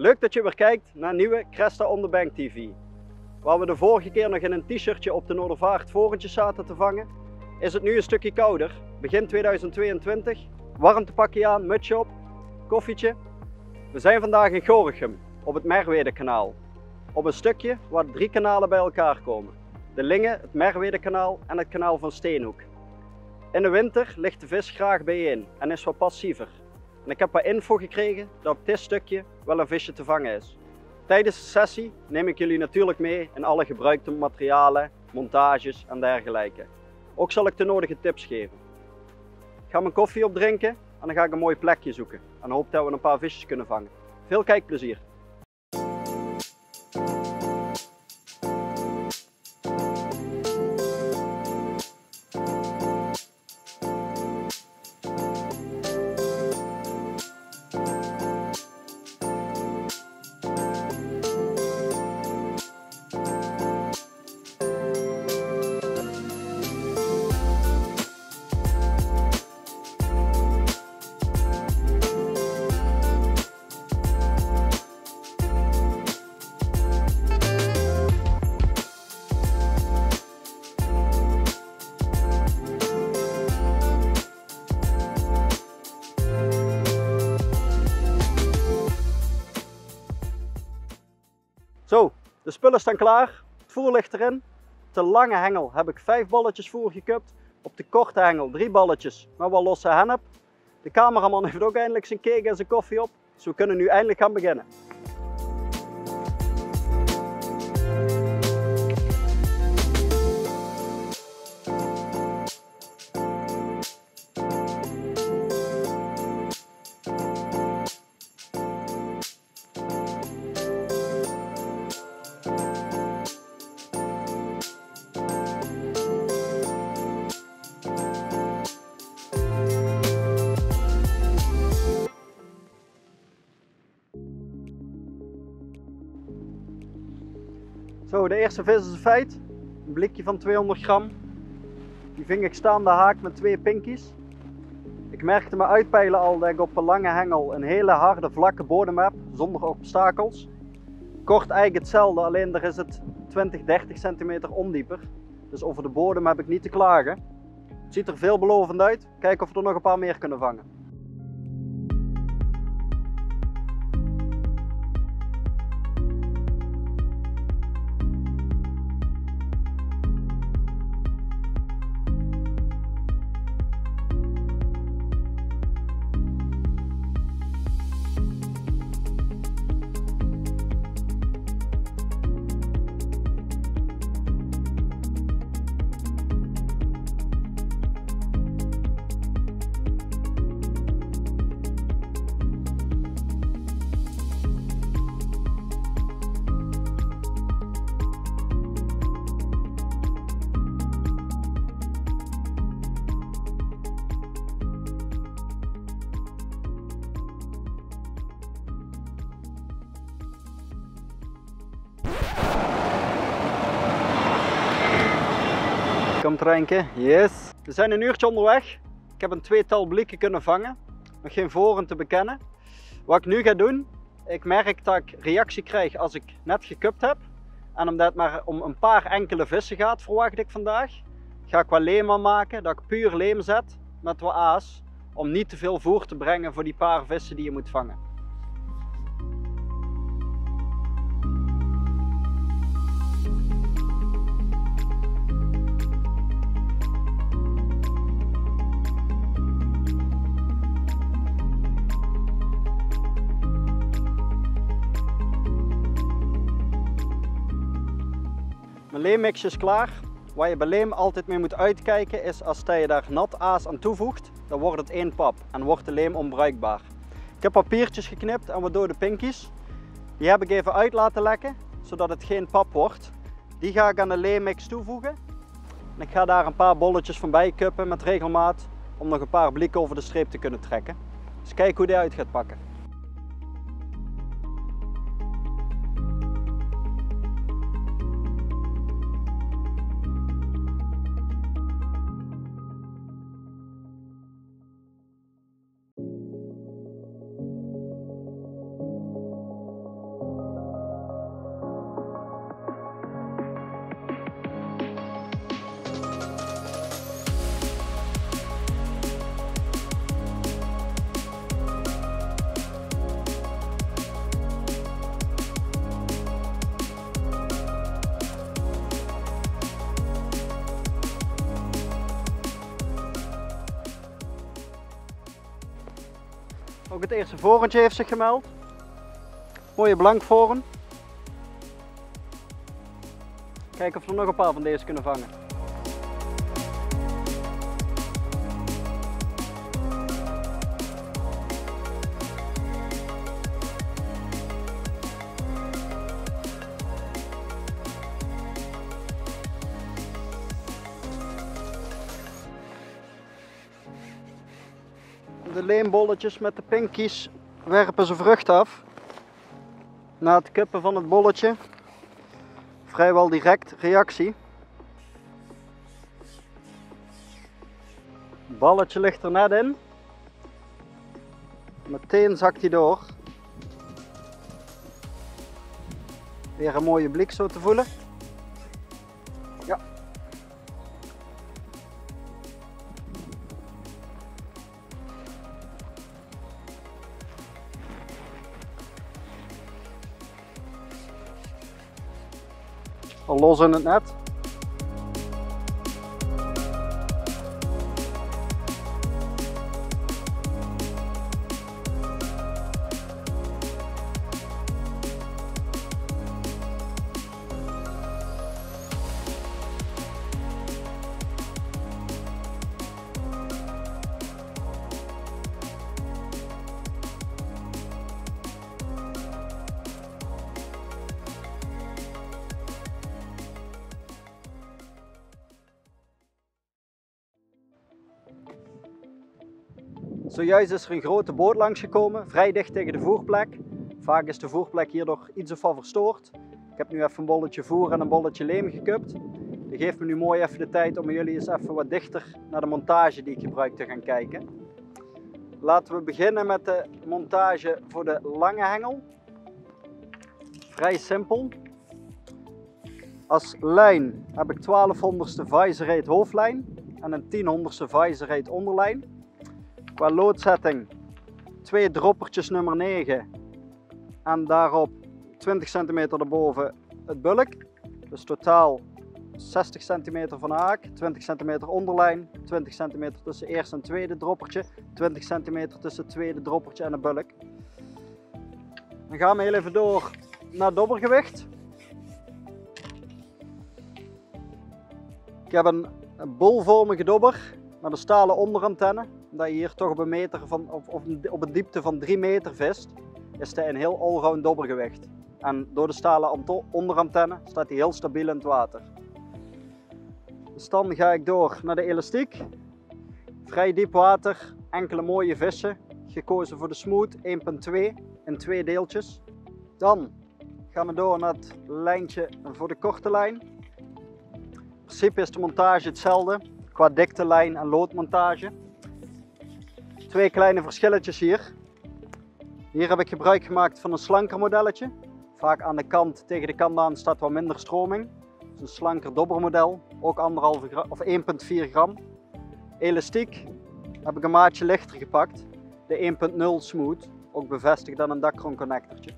Leuk dat je weer kijkt naar nieuwe Cresta on the Bank TV. Waar we de vorige keer nog in een t-shirtje op de Noordervaart vorentjes zaten te vangen, is het nu een stukje kouder, begin 2022. Warmtepakje aan, mutsje op, koffietje. We zijn vandaag in Gorinchem, op het Merwedekanaal. Op een stukje waar 3 kanalen bij elkaar komen. De Linge, het Merwedekanaal en het kanaal van Steenhoek. In de winter ligt de vis graag bijeen en is wat passiever. En ik heb wat info gekregen dat op dit stukje wel een visje te vangen is. Tijdens de sessie neem ik jullie natuurlijk mee in alle gebruikte materialen, montages en dergelijke. Ook zal ik de nodige tips geven. Ik ga mijn koffie opdrinken en dan ga ik een mooi plekje zoeken. En hoop dat we een paar visjes kunnen vangen. Veel kijkplezier! Zo, de spullen staan klaar, het voer ligt erin. Op de lange hengel heb ik 5 balletjes voer gekupt. Op de korte hengel 3 balletjes met wat losse hennep. De cameraman heeft ook eindelijk zijn cake en zijn koffie op. Dus we kunnen nu eindelijk gaan beginnen. Zo, de eerste vis is een feit. Een blikje van 200 gram. Die ving ik staande haak met 2 pinkies. Ik merkte me uitpeilen al dat ik op een lange hengel een hele harde vlakke bodem heb, zonder obstakels. Kort eigenlijk hetzelfde, alleen daar is het 20-30 centimeter ondieper. Dus over de bodem heb ik niet te klagen. Het ziet er veelbelovend uit. Kijken of we er nog een paar meer kunnen vangen. Komt er eentje, yes. We zijn een uurtje onderweg. Ik heb een 2-tal blikken kunnen vangen. Nog geen voren te bekennen. Wat ik nu ga doen, ik merk dat ik reactie krijg als ik net gekupt heb. En omdat het maar om een paar enkele vissen gaat, verwacht ik vandaag, ga ik wat leem aanmaken, dat ik puur leem zet met wat aas. Om niet te veel voer te brengen voor die paar vissen die je moet vangen. Mijn leemmixje is klaar. Waar je bij leem altijd mee moet uitkijken is als je daar nat aas aan toevoegt, dan wordt het 1 pap en wordt de leem onbruikbaar. Ik heb papiertjes geknipt en wat dode pinkies. Die heb ik even uit laten lekken, zodat het geen pap wordt. Die ga ik aan de leemmix toevoegen. En ik ga daar een paar bolletjes van bij kuppen met regelmaat, om nog een paar blikken over de streep te kunnen trekken. Dus kijk hoe die uit gaat pakken. Ook het eerste vorentje heeft zich gemeld. Mooie blankvoren. Kijken of we er nog een paar van deze kunnen vangen. De leenbolletjes met de pinkies werpen zijn vrucht af. Na het kippen van het bolletje vrijwel direct reactie. Het balletje ligt er net in. Meteen zakt hij door. Weer een mooie blik zo te voelen. Ja. Al los in het net. Zojuist is er een grote boot langsgekomen, vrij dicht tegen de voerplek. Vaak is de voerplek hierdoor iets of wat verstoord. Ik heb nu even een bolletje voer en een bolletje leem gekupt. Dat geeft me nu mooi even de tijd om jullie eens even wat dichter naar de montage die ik gebruik te gaan kijken. Laten we beginnen met de montage voor de lange hengel. Vrij simpel. Als lijn heb ik 1200ste Vice-Rate hoofdlijn en een 1000ste Vice-Rate onderlijn. Qua loodzetting 2 droppertjes nummer 9 en daarop 20 cm erboven het bulk. Dus totaal 60 cm van de haak, 20 cm onderlijn, 20 cm tussen eerste en tweede droppertje, 20 cm tussen het tweede droppertje en het bulk. Dan gaan we heel even door naar het dobbergewicht. Ik heb een bolvormige dobber met een stalen onderantenne. Dat je hier toch op een meter of op een diepte van 3 meter vist, is hij een heel allround dobbergewicht. En door de stalen onderantenne staat hij heel stabiel in het water. Dus dan ga ik door naar de elastiek. Vrij diep water, enkele mooie vissen. Gekozen voor de smooth 1.2 in 2 deeltjes. Dan gaan we door naar het lijntje voor de korte lijn. In principe is de montage hetzelfde qua dikte lijn en loodmontage. 2 kleine verschilletjes hier. Hier heb ik gebruik gemaakt van een slanker modelletje. Vaak aan de kant, tegen de kant aan, staat wat minder stroming. Dus een slanker dobbermodel, ook 1,4 gram. Elastiek heb ik een maatje lichter gepakt. De 1.0 smooth, ook bevestigd aan een Dacron connectortje.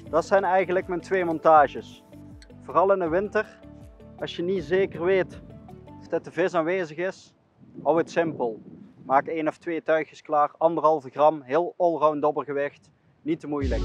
Dat zijn eigenlijk mijn 2 montages. Vooral in de winter, als je niet zeker weet of dat de vis aanwezig is, hou het simpel. Maak 1 of 2 tuigjes klaar, 1,5 gram, heel allround dobbergewicht, niet te moeilijk.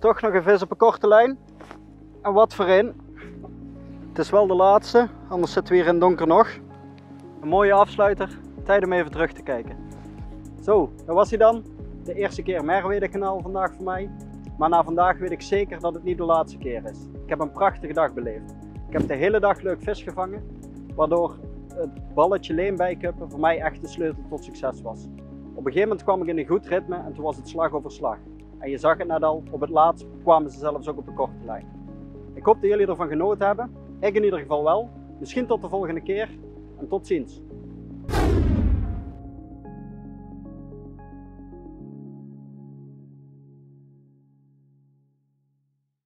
Toch nog een vis op een korte lijn. En wat voor een. Het is wel de laatste, anders zitten we hier in het donker nog. Een mooie afsluiter. Tijd om even terug te kijken. Zo, dat was hij dan. De eerste keer Merwede kanaal vandaag voor mij. Maar na vandaag weet ik zeker dat het niet de laatste keer is. Ik heb een prachtige dag beleefd. Ik heb de hele dag leuk vis gevangen. Waardoor het balletje leenbijkuppen voor mij echt de sleutel tot succes was. Op een gegeven moment kwam ik in een goed ritme en toen was het slag over slag. En je zag het net al, op het laatst kwamen ze zelfs ook op een korte lijn. Ik hoop dat jullie ervan genoten hebben. Ik in ieder geval wel. Misschien tot de volgende keer en tot ziens.